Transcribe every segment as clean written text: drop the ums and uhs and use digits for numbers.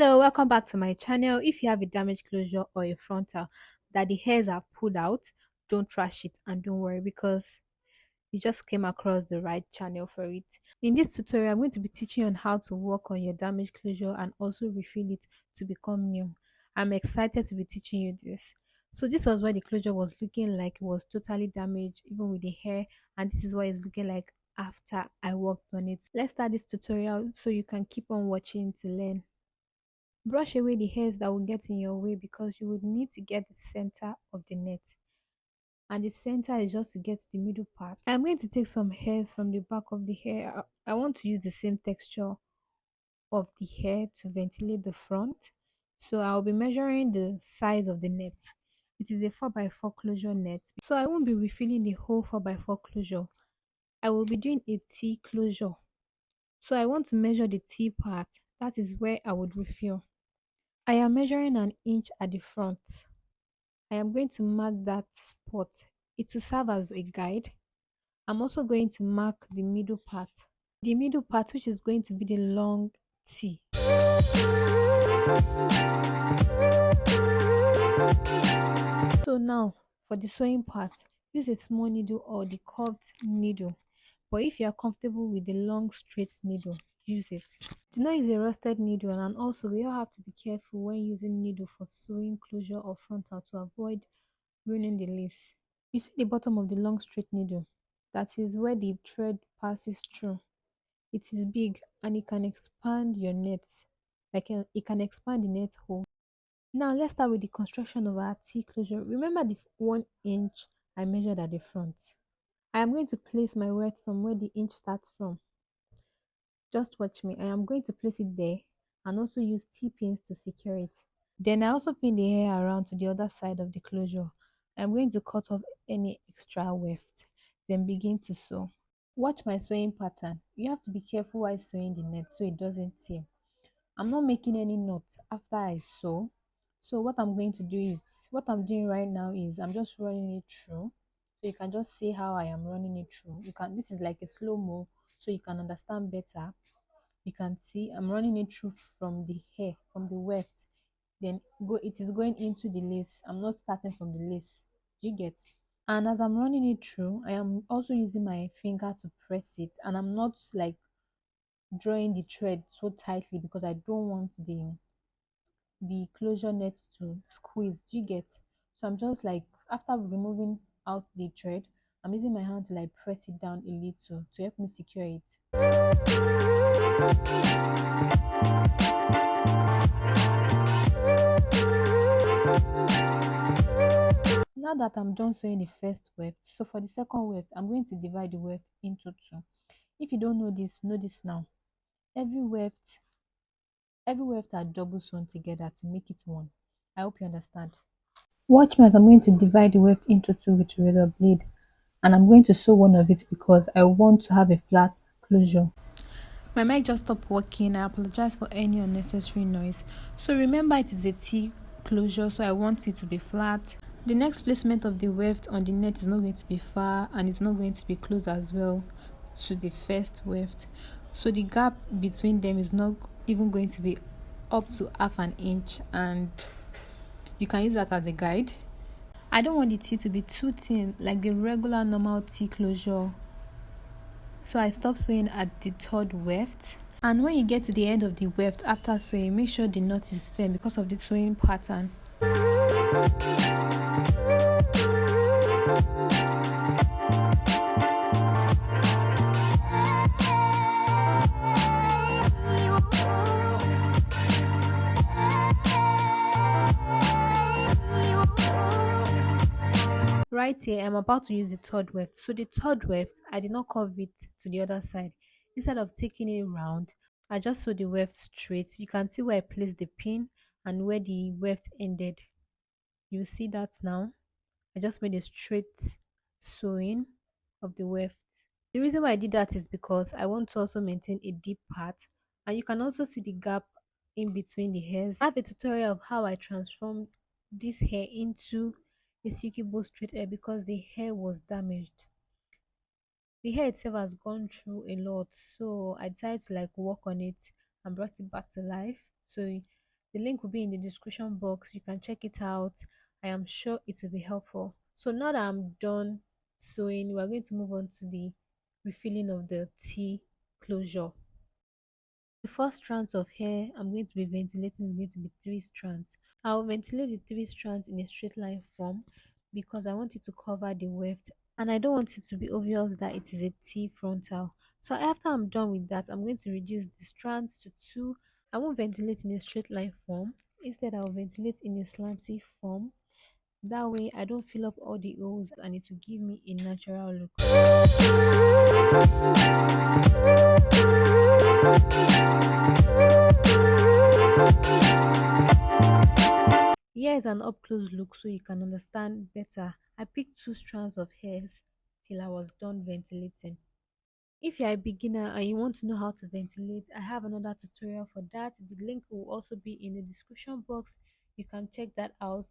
Hello, welcome back to my channel. If you have a damaged closure or a frontal that the hairs are pulled out, don't trash it and don't worry because you just came across the right channel for it. In this tutorial, I'm going to be teaching you on how to work on your damaged closure and also refill it to become new. I'm excited to be teaching you this. So this was what the closure was looking like. It was totally damaged even with the hair, and this is what it's looking like after I worked on it. Let's start this tutorial so you can keep on watching to learn. Brush away the hairs that will get in your way because you would need to get the center of the net. And the center is just to get the middle part. I'm going to take some hairs from the back of the hair. I want to use the same texture of the hair to ventilate the front. So I'll be measuring the size of the net. It is a 4x4 closure net. So I won't be refilling the whole 4x4 closure. I will be doing a T closure. So I want to measure the T part. That is where I would refill. I am measuring an inch at the front. I am going to mark that spot. It will serve as a guide. I'm also going to mark the middle part. The middle part, which is going to be the long T. So now, for the sewing part, use a small needle or the curved needle. But if you are comfortable with the long straight needle, use it. Do not use a rusted needle, and also we all have to be careful when using needle for sewing closure or frontal to avoid ruining the lace. You see the bottom of the long straight needle? That is where the thread passes through. It is big and it can expand your net. It can expand the net hole. Now let's start with the construction of our T closure. Remember the 1 inch I measured at the front. I am going to place my weft from where the inch starts from. Just watch me. I am going to place it there and also use T-pins to secure it. Then I also pin the hair around to the other side of the closure. I'm going to cut off any extra weft, then begin to sew. Watch my sewing pattern. You have to be careful while sewing the net so it doesn't tear. I'm not making any knots after I sew. So what I'm going to do is, what I'm doing right now is I'm just running it through. So you can just see how I am running it through. This is like a slow-mo so you can understand better. You can see I'm running it through from the hair, from the weft. Then it is going into the lace. I'm not starting from the lace. Do you get? And as I'm running it through, I am also using my finger to press it, and I'm not like drawing the thread so tightly because I don't want the closure net to squeeze. Do you get? So I'm just like, after removing out the thread, I'm using my hand to like press it down a little to help me secure it. Now that I'm done sewing the first weft, so for the second weft, I'm going to divide the weft into two. If you don't know this now. Every weft are double sewn together to make it one. I hope you understand. Watch me as I'm going to divide the weft into two with a razor blade, and I'm going to sew one of it because I want to have a flat closure. My mic just stopped working. I apologize for any unnecessary noise. So remember, it is a T closure, so I want it to be flat. The next placement of the weft on the net is not going to be far, and it's not going to be close as well to the first weft. So the gap between them is not even going to be up to half an inch, and you can use that as a guide. I don't want the T to be too thin like the regular normal T closure. So I stopped sewing at the third weft. And when you get to the end of the weft after sewing, make sure the knot is firm because of the sewing pattern. Right here, I'm about to use the third weft. So the third weft, I did not curve it to the other side. Instead of taking it round, I just sewed the weft straight. You can see where I placed the pin and where the weft ended. You see that now. I just made a straight sewing of the weft. The reason why I did that is because I want to also maintain a deep part, and you can also see the gap in between the hairs. I have a tutorial of how I transformed this hair into a silky bow straight hair because the hair was damaged. The hair itself has gone through a lot, so I decided to like work on it and brought it back to life. So The link will be in the description box. You can check it out. I am sure it will be helpful. So now that I'm done sewing, we're going to move on to the refilling of the T closure. The first strands of hair I'm going to be ventilating is going to be three strands. I'll ventilate the three strands in a straight line form because I want it to cover the weft and I don't want it to be obvious that it is a T frontal. So after I'm done with that, I'm going to reduce the strands to two. I won't ventilate in a straight line form. Instead, I'll ventilate in a slanty form. That way, I don't fill up all the holes and it will give me a natural look. Here is an up close look so you can understand better. I picked two strands of hairs till I was done ventilating. If you're a beginner and you want to know how to ventilate, I have another tutorial for that. The link will also be in the description box. You can check that out.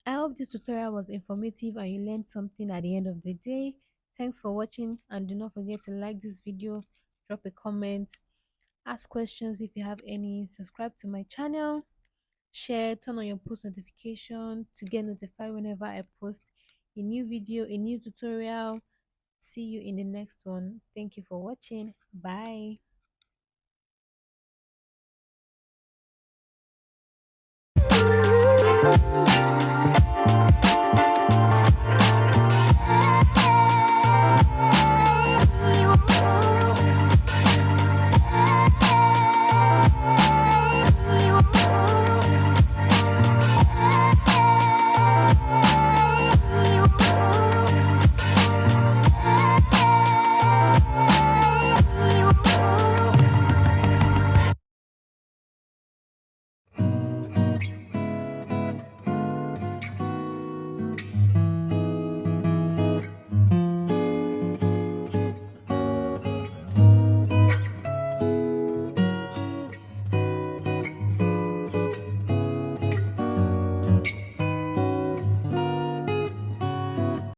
I hope this tutorial was informative and you learned something at the end of the day. Thanks for watching and do not forget to like this video, drop a comment, ask questions if you have any, subscribe to my channel, share, turn on your post notification to get notified whenever I post a new video, a new tutorial. See you in the next one. Thank you for watching. Bye.